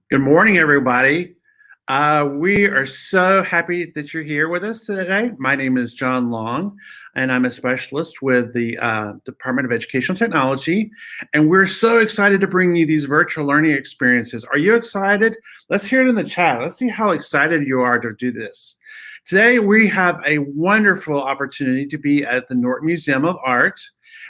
Good morning, everybody. We are so happy that you're here with us today. My name is John Long, and I'm a specialist with the Department of Educational Technology. And we're so excited to bring you these virtual learning experiences. Are you excited? Let's hear it in the chat. Let's see how excited you are to do this. Today, we have a wonderful opportunity to be at the Norton Museum of Art.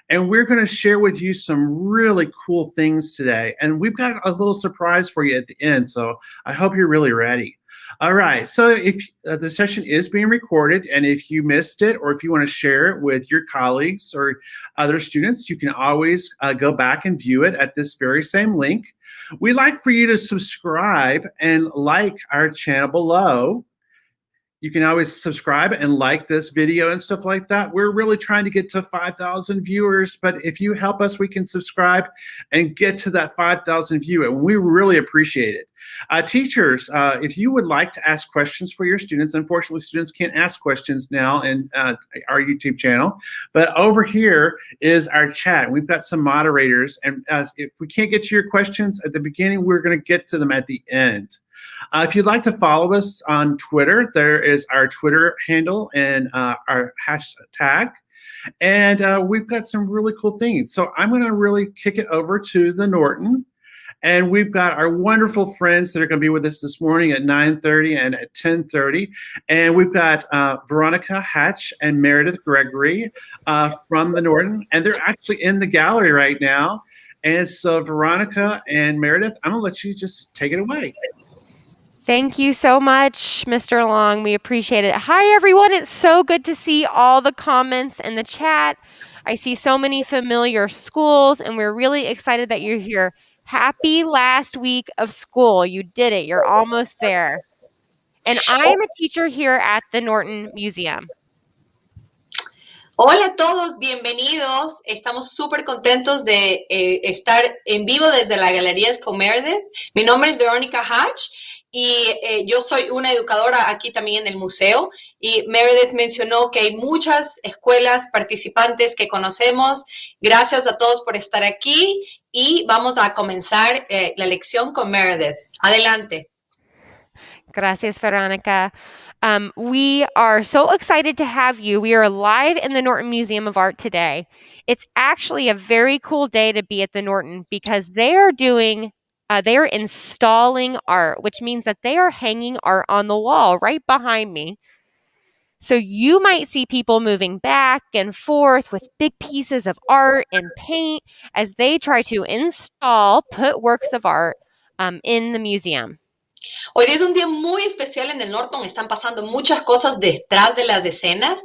And we're going to share with you some really cool things today. And we've got a little surprise for you at the end. So I hope you're really ready. All right. So if the session is being recorded, and if you missed it, or if you want to share it with your colleagues or other students, you can always go back and view it at this very same link. We'd like for you to subscribe and like our channel below. You can always subscribe and like this video and stuff like that. We're really trying to get to 5,000 viewers, but if you help us, we can subscribe and get to that 5,000 view, and we really appreciate it. Teachers, if you would like to ask questions for your students, unfortunately, students can't ask questions now in our YouTube channel, but over here is our chat. We've got some moderators, and if we can't get to your questions at the beginning, we're going to get to them at the end. If you'd like to follow us on Twitter, there is our Twitter handle and our hashtag. And we've got some really cool things. So I'm going to really kick it over to the Norton. And we've got our wonderful friends that are going to be with us this morning at 9:30 and at 10:30. And we've got Veronica Hatch and Meredith Gregory from the Norton. And they're actually in the gallery right now. And so Veronica and Meredith, I'm going to let you just take it away. Thank you so much, Mr. Long. We appreciate it. Hi, everyone. It's so good to see all the comments in the chat. I see so many familiar schools, and we're really excited that you're here. Happy last week of school. You did it. You're almost there. And I am a teacher here at the Norton Museum. Hola a todos, bienvenidos. Estamos súper contentos de estar en vivo desde la Galería con Meredith. Mi nombre es Veronica Hatch y yo soy una educadora aquí también en el museo. Y Meredith mencionó que hay muchas escuelas participantes que conocemos. Gracias a todos por estar aquí y vamos a comenzar la lección con Meredith. Adelante. Gracias, Veronica. We are so excited to have you. We are live in the Norton Museum of Art today. It's actually a very cool day to be at the Norton because they are installing art, which means that they are hanging art on the wall right behind me. So you might see people moving back and forth with big pieces of art and paint as they try to put works of art in the museum. Hoy es un día muy especial en el Norton, están pasando muchas cosas detrás de las escenas.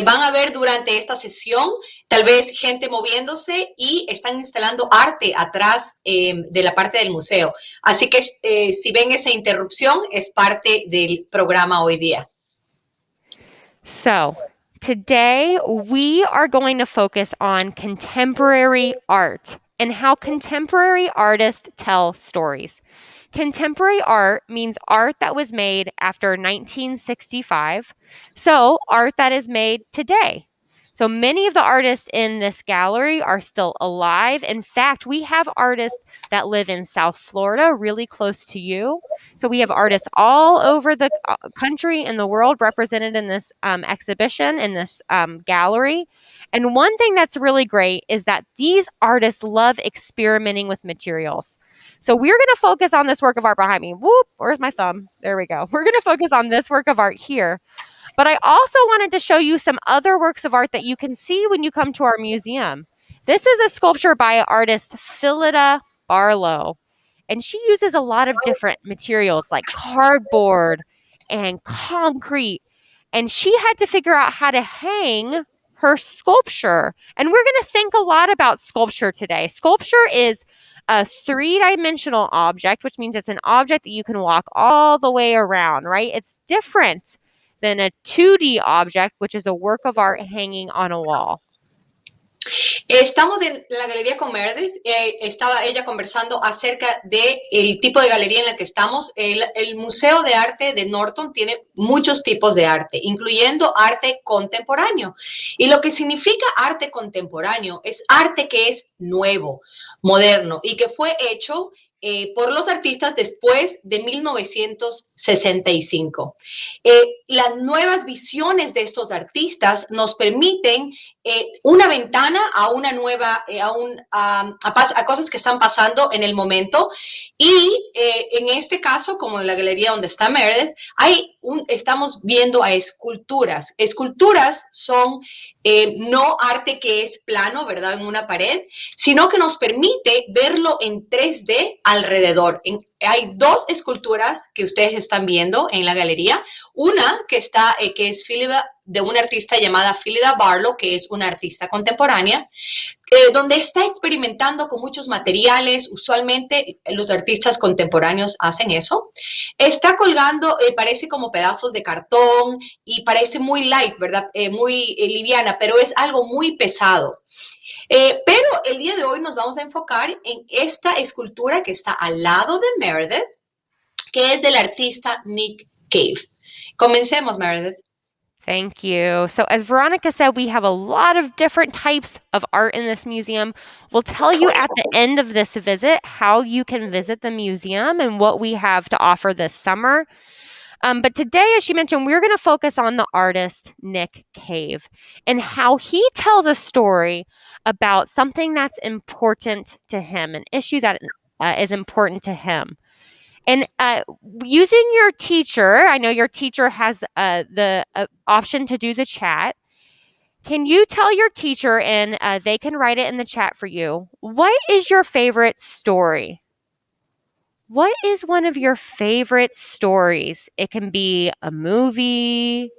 Van a ver durante esta sesión tal vez gente moviéndose y están instalando arte atrás de la parte del museo. Así que si ven esa interrupción es parte del programa hoy día. So, today we are going to focus on contemporary art and how contemporary artists tell stories. Contemporary art means art that was made after 1965, so art that is made today. So many of the artists in this gallery are still alive. In fact, we have artists that live in South Florida, really close to you. So we have artists all over the country and the world represented in this exhibition, in this gallery. And one thing that's really great is that these artists love experimenting with materials. So we're going to focus on this work of art behind me. Whoop, where's my thumb? There we go. We're going to focus on this work of art here. But I also wanted to show you some other works of art that you can see when you come to our museum. This is a sculpture by artist Phillida Barlow. And she uses a lot of different materials like cardboard and concrete. And she had to figure out how to hang her sculpture. And we're going to think a lot about sculpture today. Sculpture is a three-dimensional object, which means it's an object that you can walk all the way around, right? It's different than a 2D object, which is a work of art hanging on a wall. Estamos en la Galería con Meredith. Estaba ella conversando acerca del tipo de galería en la que estamos. El Museo de Arte de Norton tiene muchos tipos de arte, incluyendo arte contemporáneo. Y lo que significa arte contemporáneo es arte que es nuevo, moderno y que fue hecho por los artistas después de 1965. Las nuevas visiones de estos artistas nos permiten una ventana a una nueva, a cosas que están pasando en el momento. Y en este caso, como en la galería donde está Meredith, estamos viendo a esculturas. Esculturas son no arte que es plano, ¿verdad?, en una pared, sino que nos permite verlo en 3D alrededor. Hay dos esculturas que ustedes están viendo en la galería. Una que es de una artista llamada Philida Barlow, que es una artista contemporánea, donde está experimentando con muchos materiales. Usualmente los artistas contemporáneos hacen eso. Está colgando, parece como pedazos de cartón y parece muy light, ¿verdad? Muy liviana, pero es algo muy pesado. Pero el día de hoy nos vamos a enfocar en esta escultura que está al lado de Meredith, que es del artista Nick Cave. Comencemos, Meredith. Thank you. So as Veronica said, we have a lot of different types of art in this museum. We'll tell you at the end of this visit how you can visit the museum and what we have to offer this summer. But today, as she mentioned, we're going to focus on the artist Nick Cave and how he tells a story about something that's important to him, an issue that is important to him. And using your teacher, I know your teacher has the option to do the chat. Can you tell your teacher, and they can write it in the chat for you, what is your favorite story? What is one of your favorite stories? It can be a movie,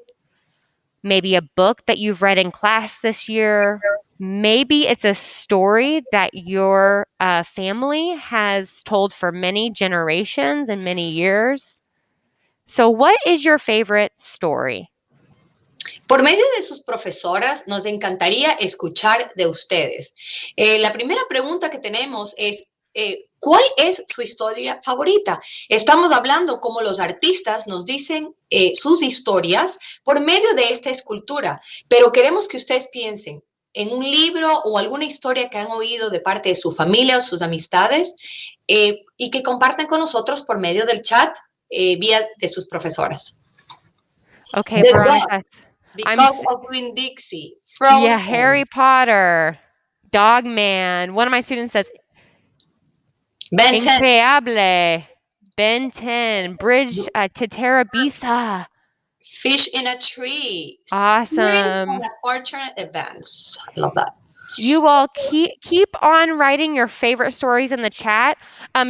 maybe a book that you've read in class this year. Maybe it's a story that your family has told for many generations and many years. So what is your favorite story? Por medio de sus profesoras, nos encantaría escuchar de ustedes. La primera pregunta que tenemos es, ¿cuál es su historia favorita? Estamos hablando como los artistas nos dicen sus historias por medio de esta escultura, pero queremos que ustedes piensen en un libro o alguna historia que han oído de parte de su familia o sus amistades y que compartan con nosotros por medio del chat vía de sus profesoras. Okay, The Veronica. Because of Winn Dixie, Frozen. Yeah, Harry Potter, Dog Man. One of my students says, Ben 10. Increíble, Ben 10, Bridge to Terabitha. Fish in a Tree. Awesome. Fortunate Events. I love that. You all keep on writing your favorite stories in the chat.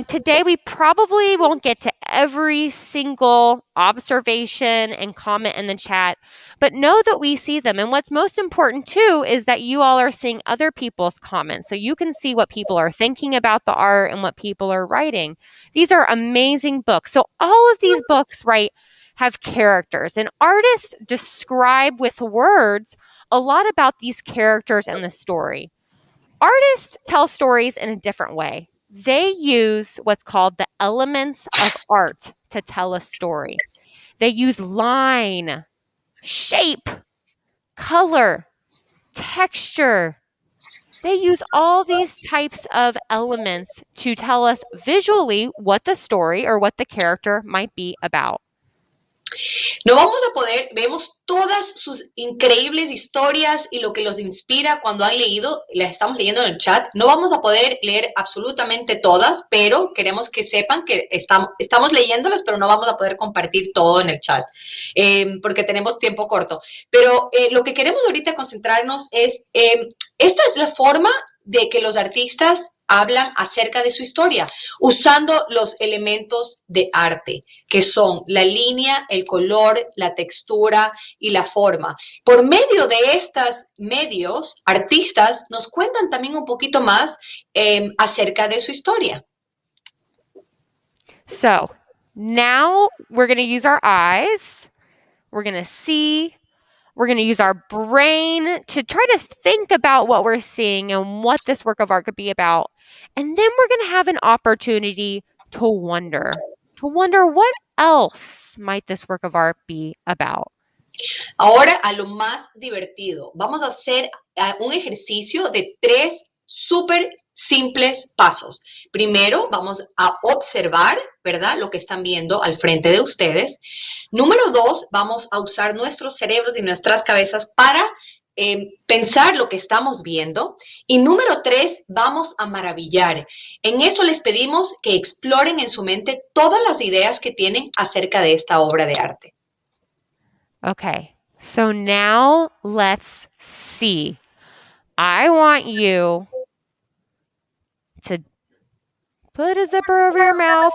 Today, we probably won't get to every single observation and comment in the chat, but know that we see them. And what's most important, too, is that you all are seeing other people's comments, so you can see what people are thinking about the art and what people are writing. These are amazing books. So all of these books, right, have characters, and artists describe with words a lot about these characters and the story. Artists tell stories in a different way. They use what's called the elements of art to tell a story. They use line, shape, color, texture. They use all these types of elements to tell us visually what the story or what the character might be about. No vamos a poder, vemos todas sus increíbles historias y lo que los inspira cuando han leído, las estamos leyendo en el chat. No vamos a poder leer absolutamente todas, pero queremos que sepan que estamos leyéndolas, pero no vamos a poder compartir todo en el chat, porque tenemos tiempo corto. Pero lo que queremos ahorita concentrarnos es, esta es la forma de que los artistas hablan acerca de su historia, usando los elementos de arte, que son la línea, el color, la textura y la forma. Por medio de estos medios, artistas nos cuentan también un poquito más acerca de su historia. So now we're going to use our eyes. We're going to see. We're going to use our brain to try to think about what we're seeing and what this work of art could be about. And then we're going to have an opportunity to wonder what else might this work of art be about. Ahora a lo más divertido. Vamos a hacer un ejercicio de 3 súper simples pasos. Primero, vamos a observar, ¿verdad? Lo que están viendo al frente de ustedes. Número 2, vamos a usar nuestros cerebros y nuestras cabezas para pensar lo que estamos viendo. Y número 3, vamos a maravillar. En eso les pedimos que exploren en su mente todas las ideas que tienen acerca de esta obra de arte. Okay, so now let's see. I want you to put a zipper over your mouth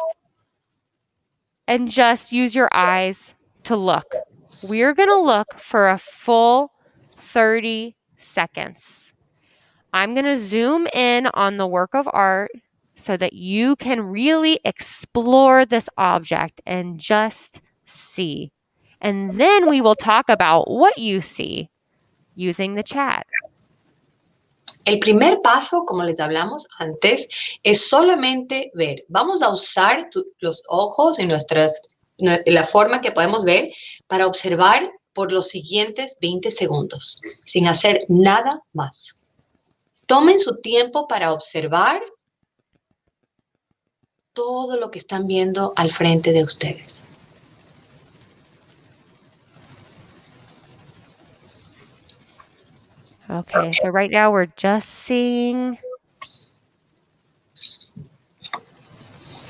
and just use your eyes to look. We're going to look for a full 30 seconds. I'm going to zoom in on the work of art so that you can really explore this object and just see. And then we will talk about what you see using the chat. El primer paso, como les hablamos antes, es solamente ver. Vamos a usar los ojos y la forma que podemos ver para observar por los siguientes 20 segundos, sin hacer nada más. Tomen su tiempo para observar todo lo que están viendo al frente de ustedes. Okay, so right now we're just seeing.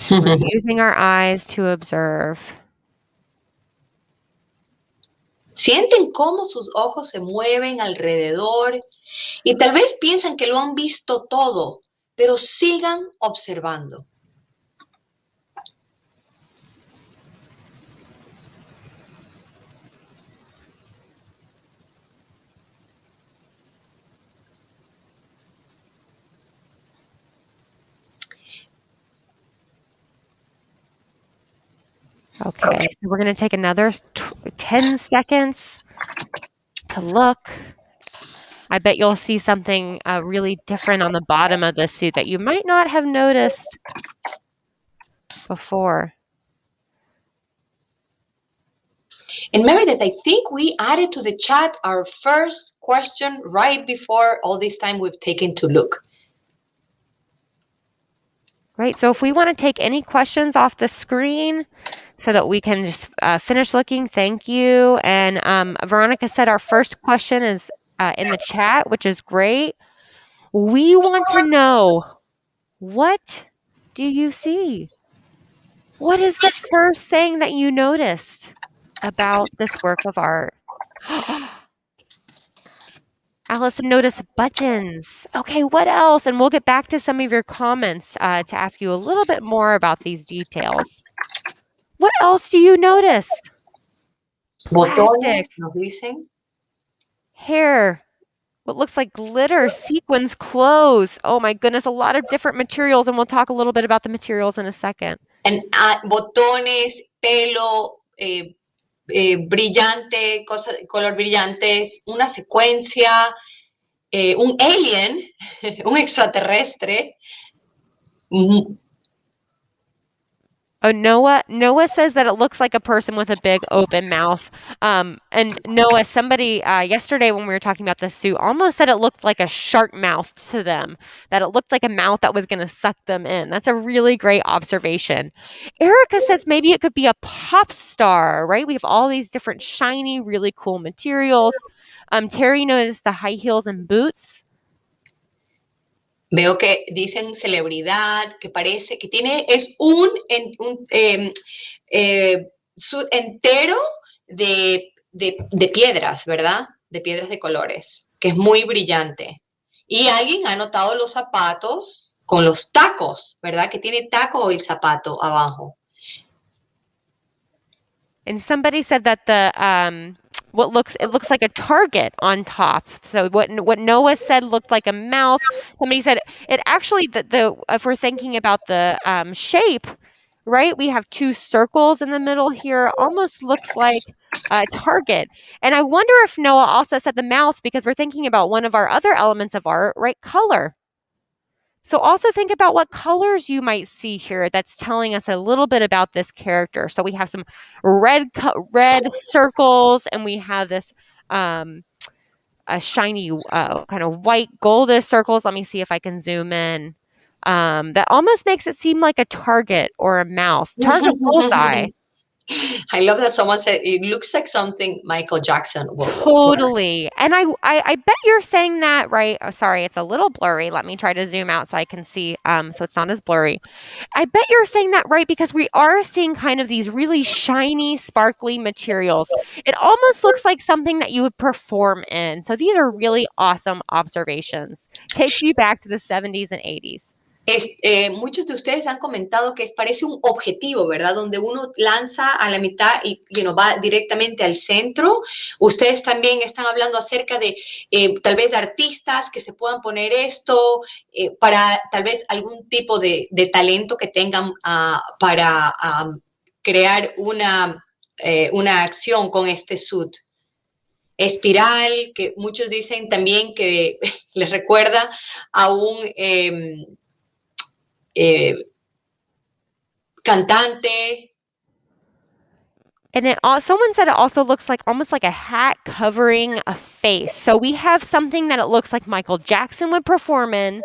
We're using our eyes to observe. Sienten cómo sus ojos se mueven alrededor y tal vez piensan que lo han visto todo, pero sigan observando. Okay, so we're going to take another 10 seconds to look. I bet you'll see something really different on the bottom of the suit that you might not have noticed before. And Meredith, I think we added to the chat our first question right before all this time we've taken to look. Great. So if we want to take any questions off the screen so that we can just finish looking, thank you. And Veronica said our first question is in the chat, which is great. We want to know, what do you see? What is the first thing that you noticed about this work of art? Allison noticed buttons. Okay, what else? And we'll get back to some of your comments to ask you a little bit more about these details. What else do you notice? Plastic. Nos dicen. Hair. What looks like glitter, sequins, clothes. Oh my goodness, a lot of different materials, and we'll talk a little bit about the materials in a second. And botones, pelo, brillante, color brillantes, una secuencia, un alien, un extraterrestre. Oh, Noah says that it looks like a person with a big open mouth. And Noah, somebody yesterday when we were talking about the suit almost said it looked like a shark mouth to them, that it looked like a mouth that was going to suck them in. That's a really great observation. Erica says maybe it could be a pop star, right? We have all these different shiny, really cool materials. Terry noticed the high heels and boots. Veo que dicen celebridad, que parece que es su entero de piedras, ¿verdad? De piedras de colores, que es muy brillante. Y alguien ha notado los zapatos con los tacos, ¿verdad? Que tiene taco el zapato abajo. And somebody said that it looks like a target on top. So what Noah said looked like a mouth. Somebody said it actually if we're thinking about the shape, right? We have two circles in the middle here. Almost looks like a target. And I wonder if Noah also said the mouth because we're thinking about one of our other elements of art, right? Color. So also think about what colors you might see here that's telling us a little bit about this character. So we have some red circles and we have this a shiny kind of white goldish circles. Let me see if I can zoom in. That almost makes it seem like a target or a mouth. Target bullseye. I love that someone said it looks like something Michael Jackson will wear. Totally. And I bet you're saying that, right? Sorry, it's a little blurry. Let me try to zoom out so I can see, so it's not as blurry. I bet you're saying that right because we are seeing kind of these really shiny, sparkly materials. It almost looks like something that you would perform in. So these are really awesome observations. Takes you back to the 70s and 80s. Muchos de ustedes han comentado que parece un objetivo, ¿verdad? Donde uno lanza a la mitad y va directamente al centro. Ustedes también están hablando acerca de tal vez artistas que se puedan poner esto para tal vez algún tipo de talento que tengan para crear una acción con este suit. Espiral, que muchos dicen también que les recuerda a un cantante. And someone said it also looks like almost like a hat covering a face. So we have something that it looks like Michael Jackson would perform in.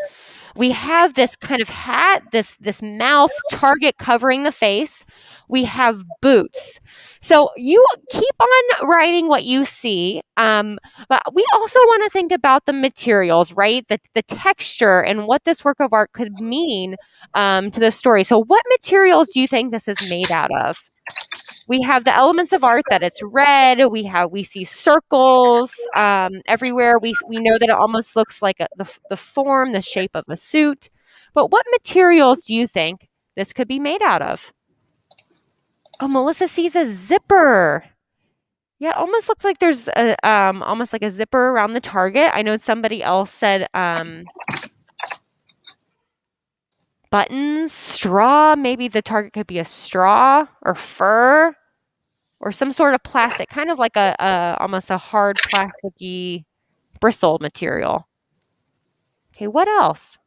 We have this kind of hat, this mouth target covering the face. We have boots. So you keep on writing what you see, but we also want to think about the materials, right? The texture and what this work of art could mean to the story. So what materials do you think this is made out of? We have the elements of art that it's red. We see circles everywhere. We know that it almost looks like the form, the shape of a suit. But what materials do you think this could be made out of? Oh, Melissa sees a zipper. Yeah, it almost looks like there's almost like a zipper around the target. I know somebody else said buttons, straw. Maybe the target could be a straw or fur or some sort of plastic, kind of like almost a hard plasticky bristle material. Okay, what else?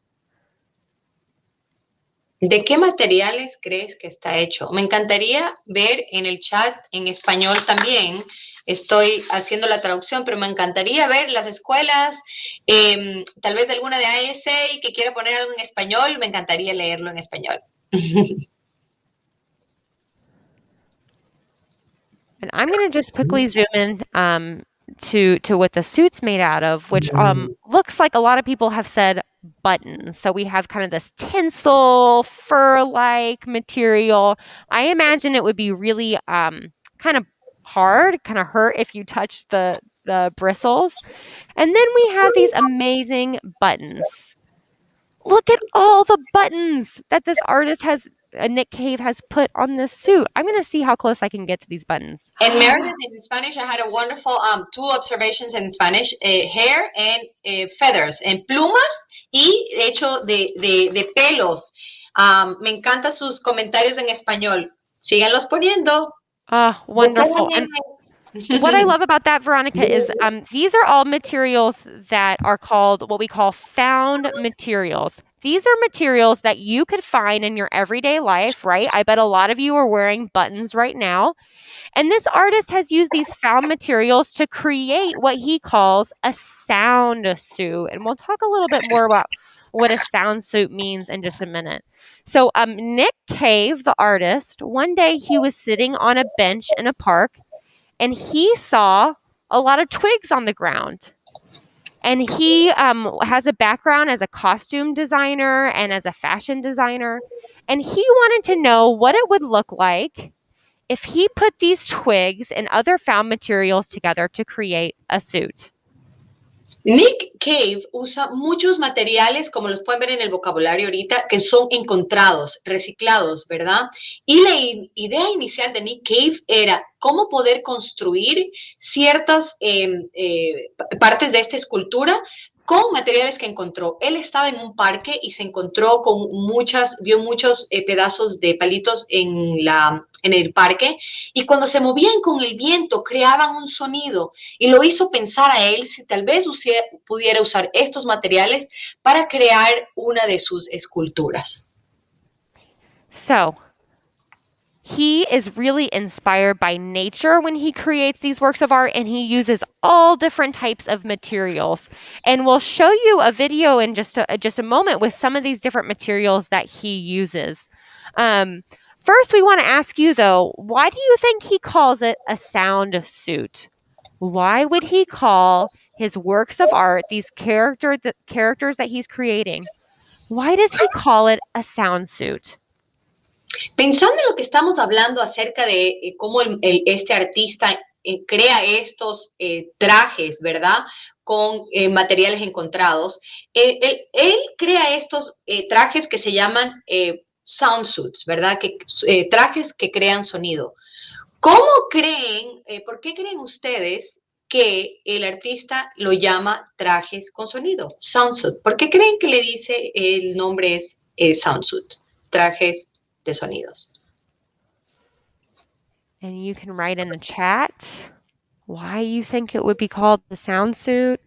¿De qué materiales crees que está hecho? Me encantaría ver en el chat en español también. Estoy haciendo la traducción, pero me encantaría ver las escuelas, tal vez alguna de ASA que quiera poner algo en español, me encantaría leerlo en español. And I'm going to just quickly zoom in to what the suit's made out of, which looks like a lot of people have said buttons. So we have kind of this tinsel, fur-like material. I imagine it would be really kind of hard, kind of hurt if you touch the bristles. And then we have these amazing buttons. Look at all the buttons that this artist Nick Cave has put on this suit. I'm going to see how close I can get to these buttons. And Meredith, in Spanish, I had a wonderful two observations in Spanish, hair and feathers, and plumas y hecho de pelos. Me encantan sus comentarios en español. Síganlos poniendo. Wonderful. And what I love about that, Veronica, is these are all materials that are called what we call found materials. These are materials that you could find in your everyday life, right? I bet a lot of you are wearing buttons right now. And this artist has used these found materials to create what he calls a sound suit. And we'll talk a little bit more about what a sound suit means in just a minute. So Nick Cave, the artist, one day he was sitting on a bench in a park and he saw a lot of twigs on the ground. And he has a background as a costume designer and as a fashion designer. And he wanted to know what it would look like if he put these twigs and other found materials together to create a suit. Nick Cave usa muchos materiales, como los pueden ver en el vocabulario ahorita, que son encontrados, reciclados, ¿verdad? Y la idea inicial de Nick Cave era cómo poder construir ciertas partes de esta escultura con materiales que encontró. Él estaba en un parque y se encontró con vio muchos pedazos de palitos en el parque, y cuando se movían con el viento creaban un sonido, y lo hizo pensar a él si tal vez pudiera usar estos materiales para crear una de sus esculturas. So, he is really inspired by nature when he creates these works of art, and he uses all different types of materials. And we'll show you a video in just a moment with some of these different materials that he uses. First, we want to ask you, though, why do you think he calls it a sound suit? Why would he call his works of art, these characters that he's creating, why does he call it a sound suit? Pensando en lo que estamos hablando acerca de cómo este artista crea estos trajes, ¿verdad? Con materiales encontrados, él crea estos trajes que se llaman sound suits, ¿verdad? Trajes que crean sonido. ¿Por qué creen ustedes que el artista lo llama trajes con sonido? Sound suit. ¿Por qué creen que le dice el nombre es sound suit? Trajes de sonidos. And you can write in the chat why you think it would be called the sound suit.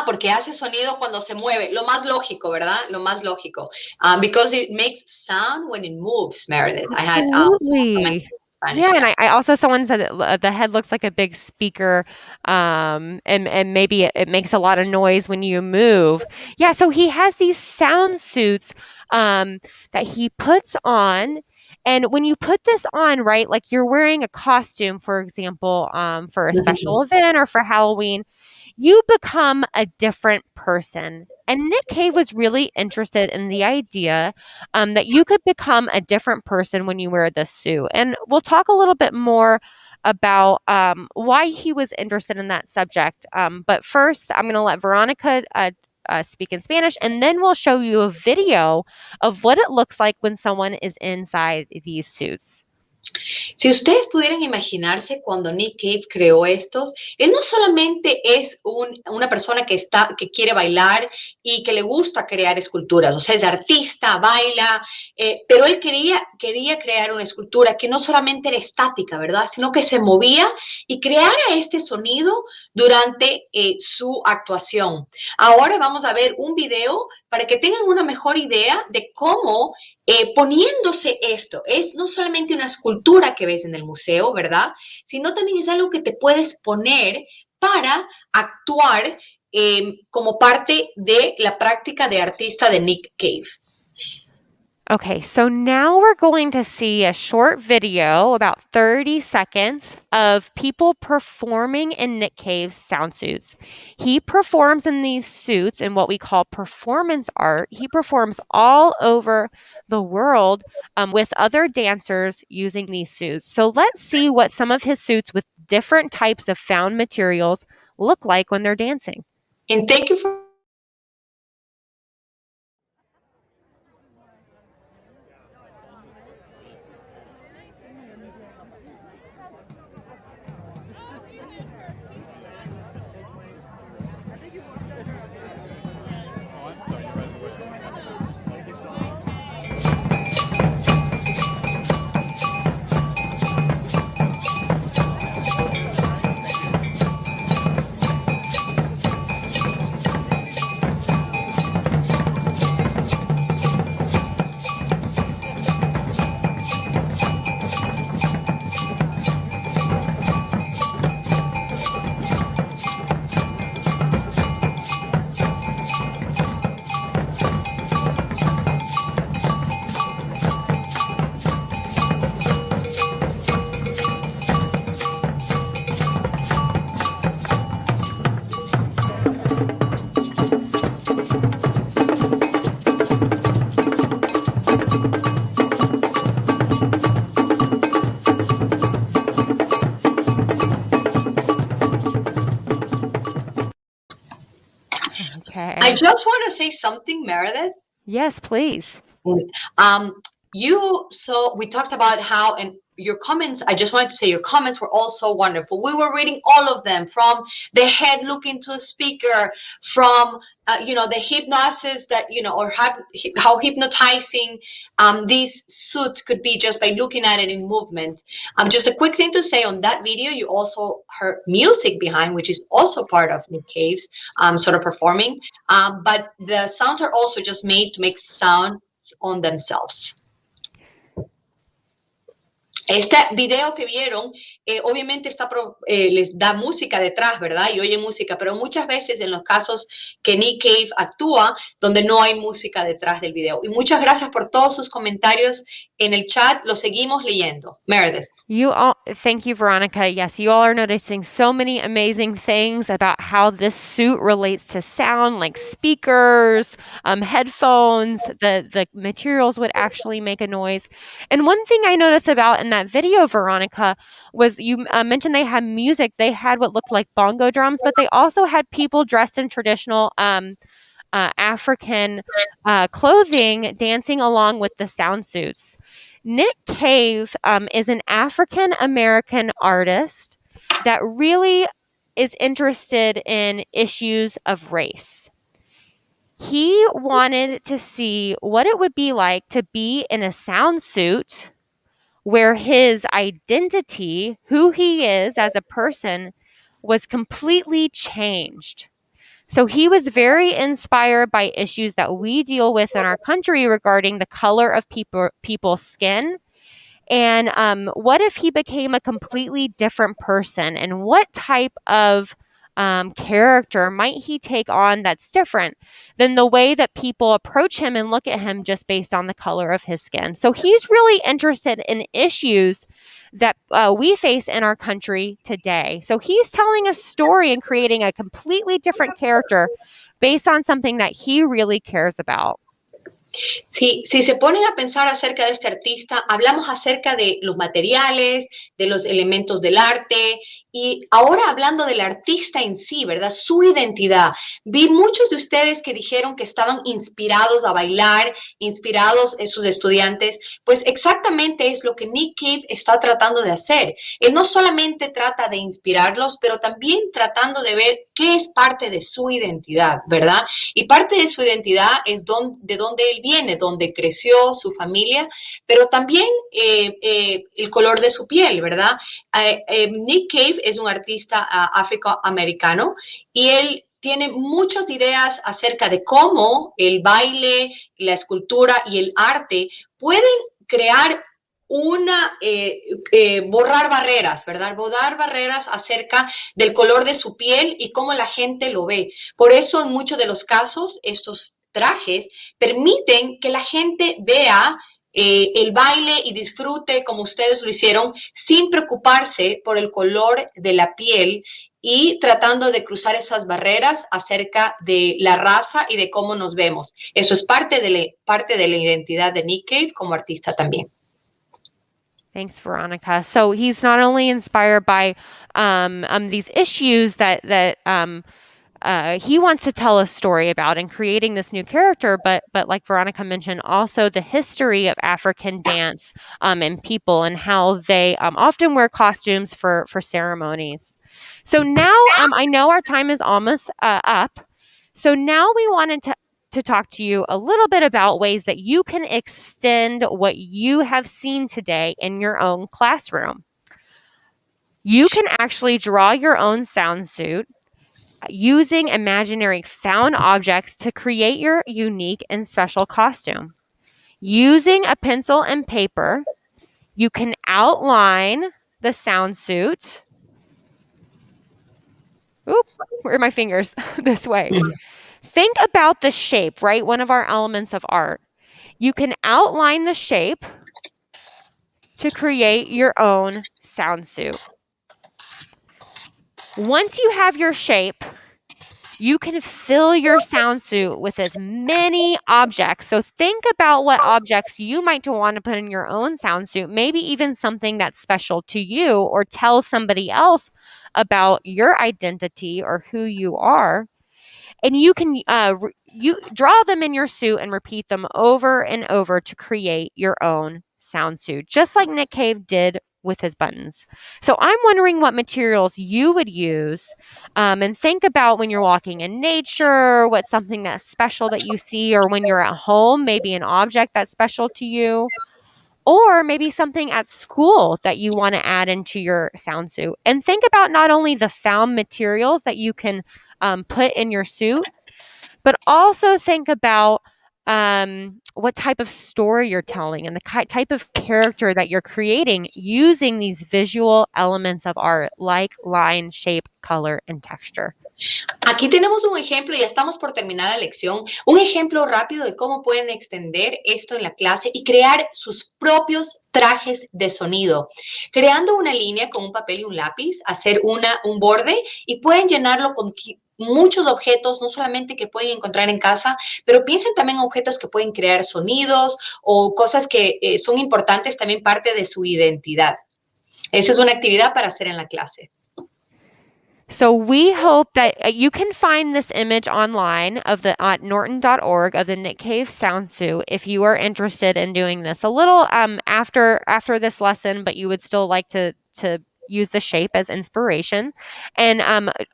Porque hace sonido cuando se mueve. Lo más lógico, ¿verdad? Lo más lógico. Because it makes sound when it moves, Meredith. Absolutely. Yeah, and I also, someone said that the head looks like a big speaker, and maybe it makes a lot of noise when you move. Yeah, so he has these sound suits that he puts on. And when you put this on, right, like you're wearing a costume, for example, for a special event or for Halloween, you become a different person. And Nick Cave was really interested in the idea that you could become a different person when you wear this suit. And we'll talk a little bit more about why he was interested in that subject. But first, I'm going to let Veronica speak in Spanish, and then we'll show you a video of what it looks like when someone is inside these suits. Si ustedes pudieran imaginarse cuando Nick Cave creó estos, él no solamente es una persona que quiere bailar y que le gusta crear esculturas, o sea, es artista, baila, pero él quería crear una escultura que no solamente era estática, ¿verdad?, sino que se movía y creara este sonido durante su actuación. Ahora vamos a ver un video para que tengan una mejor idea de cómo poniéndose esto, es no solamente una escultura que ves en el museo, ¿verdad?, sino también es algo que te puedes poner para actuar como parte de la práctica de artista de Nick Cave. Okay, so now we're going to see a short video, about 30 seconds, of people performing in Nick Cave's sound suits. He performs in these suits in what we call performance art. He performs all over the world with other dancers using these suits. So let's see what some of his suits with different types of found materials look like when they're dancing. And thank you for I just want to say something, Meredith. Yes, please. So we talked about how, and your comments, I just wanted to say your comments were all so wonderful. We were reading all of them, from the head looking to a speaker, from the hypnosis that, or how hypnotizing these suits could be just by looking at it in movement. Just a quick thing to say, on that video you also heard music behind, which is also part of Nick Cave's sort of performing, but the sounds are also just made to make sound on themselves. Este video que vieron, obviamente les da música detrás, ¿verdad? Y oye música, pero muchas veces en los casos que Nick Cave actúa, donde no hay música detrás del video. Y muchas gracias por todos sus comentarios en el chat, los seguimos leyendo. Meredith. Thank you, Veronica. Yes, you all are noticing so many amazing things about how this suit relates to sound, like speakers, headphones, the materials would actually make a noise. And one thing I noticed about in that video, Veronica, was you mentioned they had music. They had what looked like bongo drums, but they also had people dressed in traditional African clothing dancing along with the sound suits. Nick Cave is an African American artist that really is interested in issues of race. He wanted to see what it would be like to be in a sound suit where his identity, who he is as a person, was completely changed. So he was very inspired by issues that we deal with in our country regarding the color of people's skin. And what if he became a completely different person? And what type of character might he take on that's different than the way that people approach him and look at him just based on the color of his skin? So he's really interested in issues that we face in our country today. So he's telling a story and creating a completely different character based on something that he really cares about. Si se ponen a pensar acerca de este artista, hablamos acerca de los materiales, de los elementos del arte, y ahora hablando del artista en sí, ¿verdad? Su identidad. Vi muchos de ustedes que dijeron que estaban inspirados a bailar, inspirados en sus estudiantes, pues exactamente es lo que Nick Cave está tratando de hacer. Él no solamente trata de inspirarlos, pero también tratando de ver qué es parte de su identidad, ¿verdad? Y parte de su identidad es de dónde él viene, donde creció, su familia, pero también el color de su piel, ¿verdad? Nick Cave es un artista afroamericano y él tiene muchas ideas acerca de cómo el baile, la escultura y el arte pueden crear borrar barreras, ¿verdad? Borrar barreras acerca del color de su piel y cómo la gente lo ve. Por eso, en muchos de los casos, estos trajes permiten que la gente vea el baile y disfrute como ustedes lo hicieron, sin preocuparse por el color de la piel y tratando de cruzar esas barreras acerca de la raza y de cómo nos vemos. Eso es parte de la identidad de Nick Cave como artista también. Thanks, Veronica. So he's not only inspired by these issues that he wants to tell a story about and creating this new character, but like Veronica mentioned, also the history of African dance and people and how they often wear costumes for ceremonies. So now I know our time is almost up. So now we wanted to talk to you a little bit about ways that you can extend what you have seen today in your own classroom. You can actually draw your own sound suit using imaginary found objects to create your unique and special costume. Using a pencil and paper, you can outline the sound suit. Oop, where are my fingers? This way. Think about the shape, right? One of our elements of art. You can outline the shape to create your own sound suit. Once you have your shape, you can fill your sound suit with as many objects. So think about what objects you might want to put in your own sound suit, maybe even something that's special to you, or tell somebody else about your identity or who you are. and you can you draw them in your suit and repeat them over and over to create your own sound suit, just like Nick Cave did with his buttons. So I'm wondering what materials you would use, and think about when you're walking in nature, what's something that's special that you see, or when you're at home, maybe an object that's special to you, or maybe something at school that you want to add into your sound suit. And think about not only the found materials that you can put in your suit, but also think about what type of story you're telling and the type of character that you're creating using these visual elements of art like line, shape, color, and texture. Aquí tenemos un ejemplo, ya estamos por terminar la lección, un ejemplo rápido de cómo pueden extender esto en la clase y crear sus propios trajes de sonido, creando una línea con un papel y un lápiz, hacer un borde y pueden llenarlo con muchos objetos, no solamente que pueden encontrar en casa, pero piensen también en objetos que pueden crear sonidos o cosas que son importantes, también parte de su identidad. Esa es una actividad para hacer en la clase. So we hope that you can find this image online of the at norton.org of the Nick Cave sound suit if you are interested in doing this a little after this lesson, but you would still like to use the shape as inspiration. And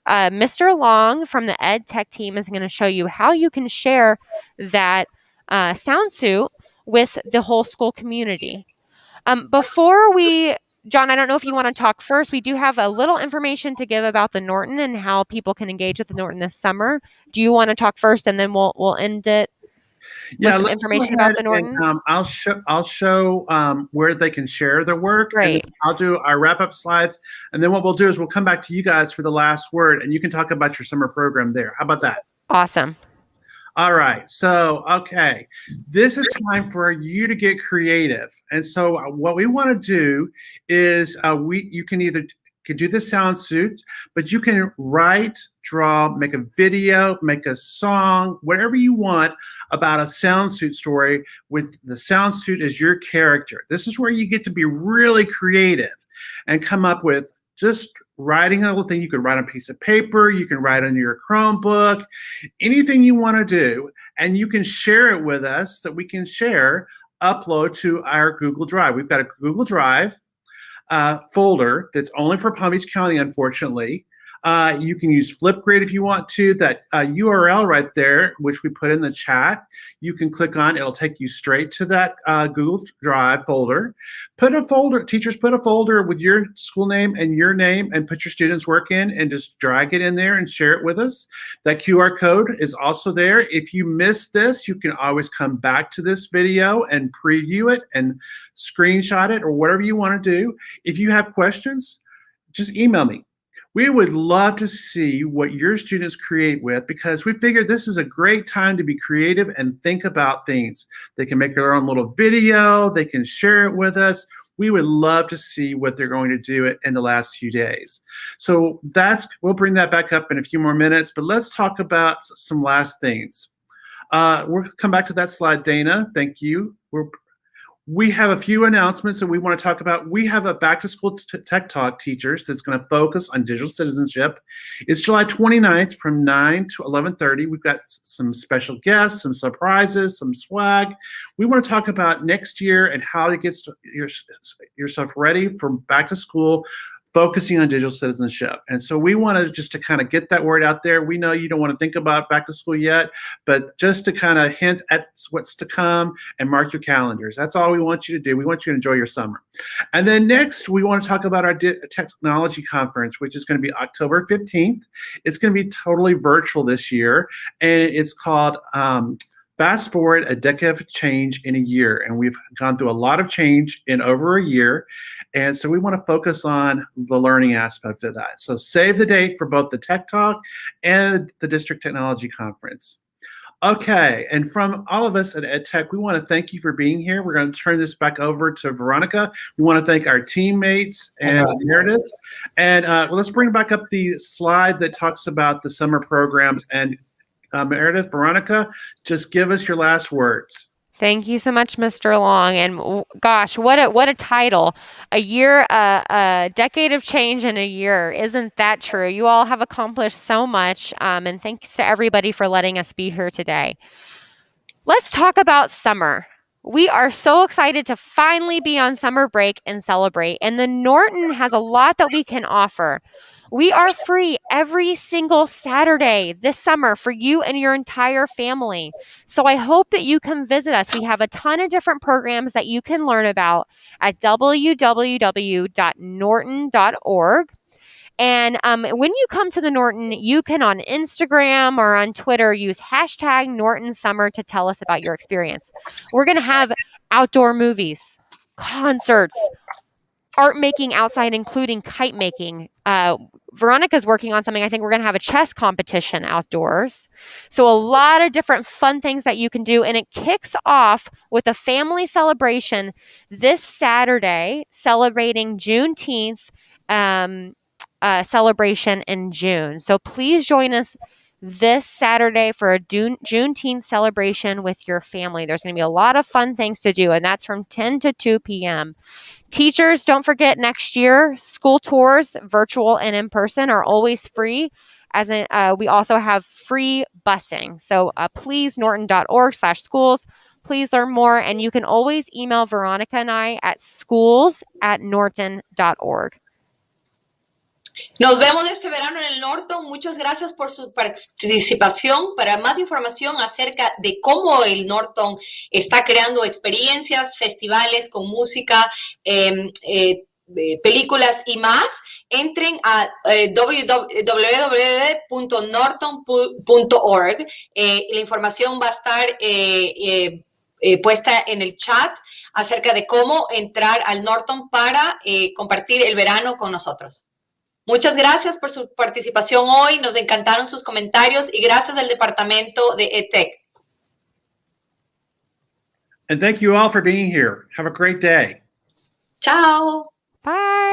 Mr. Long from the Ed Tech team is going to show you how you can share that sound suit with the whole school community. Before we John, I don't know if you want to talk first. We do have a little information to give about the Norton and how people can engage with the Norton this summer. Do you want to talk first, and then we'll end it with some information about the Norton? And, I'll show where they can share their work. Great. And I'll do our wrap-up slides, and then what we'll do is we'll come back to you guys for the last word, and you can talk about your summer program there. How about that? Awesome. All right, so, okay, this is time for you to get creative. And so what we want to do is you can either do the sound suit, but you can write, draw, make a video, make a song, whatever you want about a sound suit story with the sound suit as your character. This is where you get to be really creative and come up with just writing a little thing. You can write on a piece of paper, you can write on your Chromebook, anything you want to do, and you can share it with us that we can share, upload to our Google Drive. We've got a Google Drive folder that's only for Palm Beach County, unfortunately. You can use Flipgrid if you want to. That URL right there, which we put in the chat, you can click on. It'll take you straight to that Google Drive folder. Teachers put a folder with your school name and your name and put your students' work in and just drag it in there and share it with us. That QR code is also there. If you missed this, you can always come back to this video and preview it and screenshot it or whatever you want to do. If you have questions, just email me. We would love to see what your students create with, because we figure this is a great time to be creative and think about things. They can make their own little video. They can share it with us. We would love to see what they're going to do in the last few days. So we'll bring that back up in a few more minutes, but let's talk about some last things. We'll come back to that slide, Dana. Thank you. We have a few announcements that we want to talk about. We have a back to school tech talk teachers that's going to focus on digital citizenship. It's July 29th from 9 to 11:30. We've got some special guests, some surprises, some swag. We want to talk about next year and how to get yourself ready for back to school, focusing on digital citizenship. And so we wanted just to kind of get that word out there. We know you don't want to think about back to school yet, but just to kind of hint at what's to come and mark your calendars. That's all we want you to do. We want you to enjoy your summer. And then next, we want to talk about our technology conference, which is going to be October 15th. It's going to be totally virtual this year, and it's called Fast Forward, a Decade of Change in a Year. And we've gone through a lot of change in over a year. And so we want to focus on the learning aspect of that. So save the date for both the Tech Talk and the District Technology Conference. Okay, and from all of us at EdTech, we want to thank you for being here. We're going to turn this back over to Veronica. We want to thank our teammates and Meredith. And let's bring back up the slide that talks about the summer programs. And Meredith, Veronica, just give us your last words. Thank you so much, Mr. Long. And gosh, what a title! A year, a decade of change in a year. Isn't that true? You all have accomplished so much. And thanks to everybody for letting us be here today. Let's talk about summer. We are so excited to finally be on summer break and celebrate. And the Norton has a lot that we can offer. We are free every single Saturday this summer for you and your entire family. So I hope that you come visit us. We have a ton of different programs that you can learn about at www.norton.org. And when you come to the Norton, you can on Instagram or on Twitter use hashtag Norton Summer to tell us about your experience. We're going to have outdoor movies, concerts, art making outside, including kite making. Veronica's working on something. I think we're going to have a chess competition outdoors. So a lot of different fun things that you can do. And it kicks off with a family celebration this Saturday, celebrating Juneteenth celebration in June. So please join us this Saturday for a Juneteenth celebration with your family. There's going to be a lot of fun things to do, and that's from 10 to 2 p.m. Teachers, don't forget next year, school tours, virtual and in person, are always free. We also have free busing. So please, norton.org/schools. Please learn more, and you can always email Veronica and I at schools@norton.org. Nos vemos este verano en el Norton. Muchas gracias por su participación. Para más información acerca de cómo el Norton está creando experiencias, festivales con música, películas y más, entren a www.norton.org. La información va a estar puesta en el chat acerca de cómo entrar al Norton para compartir el verano con nosotros. Muchas gracias por su participación hoy, nos encantaron sus comentarios y gracias al departamento de EdTech. And thank you all for being here. Have a great day. Chao. Bye.